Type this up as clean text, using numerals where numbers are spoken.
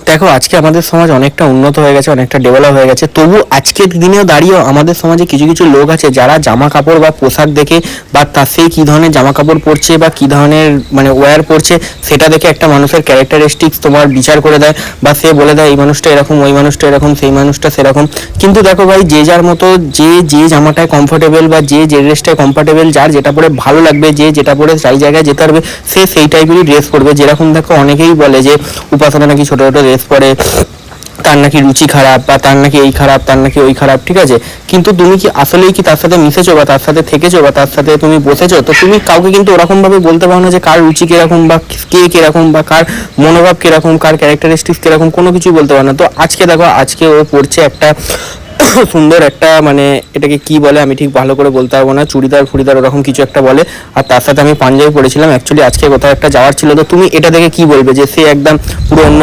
দেখো আজকে আমাদের সমাজ অনেকটা উন্নত হয়ে গেছে, অনেকটা ডেভেলপ হয়ে গেছে, তবু আজকের দিনেও দাঁড়িয়েও আমাদের সমাজে কিছু কিছু লোক আছে যারা জামা কাপড় বা পোশাক দেখে বা তার সেই কী ধরনের জামা কাপড় পরছে বা কী ধরনের মানে ওয়্যার পরছে সেটা দেখে একটা মানুষের ক্যারেক্টারিস্টিক্স তোমার বিচার করে দেয়, বা সে বলে দেয় এই মানুষটা এরকম, ওই মানুষটা এরকম, সেই মানুষটা সেরকম। কিন্তু দেখো ভাই, যে যার মতো, যে যে জামাটায় কমফোর্টেবল বা যে যে ড্রেসটায় কমফোর্টেবল, যার যেটা পরে ভালো লাগবে, যে যেটা পরে সেই জায়গায় যেতে পারবে, সে সেই টাইপেরই ড্রেস পরবে। যেরকম দেখো অনেকেই বলে যে উপাসনা নাকি ছোটো ছোটো ড্রেস পরে, তার নাকি রুচি খারাপ, বা তার নাকি এই খারাপ, তার নাকি ওই খারাপ, ঠিক আছে, কিন্তু তুমি কি আসলেই কি তার সাথে মিশেছো বা তার সাথে থেকেছো বা তার সাথে তুমি বসেছো? তো তুমি কাউকে কিন্তু ওরকম ভাবে বলতে পারো না যে কার রুচি কিরকম বা কে কিরকম বা কার মনোভাব কিরকম, কার ক্যারেক্টারিস্টিক্স কিরকম, কোনো কিছুই বলতে পারো না। তো আজকে দেখো, আজকে ও পড়ছে একটা সুন্দর একটা, মানে এটাকে কি বলে আমি ঠিক ভালো করে বলতে পারবো না, চুড়িদার ফুড়িদার ওরকম কিছু একটা বলে, আর তার সাথে আমি পাঞ্জাবি পরেছিলাম। অ্যাকচুয়ালি আজকে কোথাও একটা যাওয়ার ছিল, তো তুমি এটা দেখে কি বলবে যে সে একদম পুরো অন্য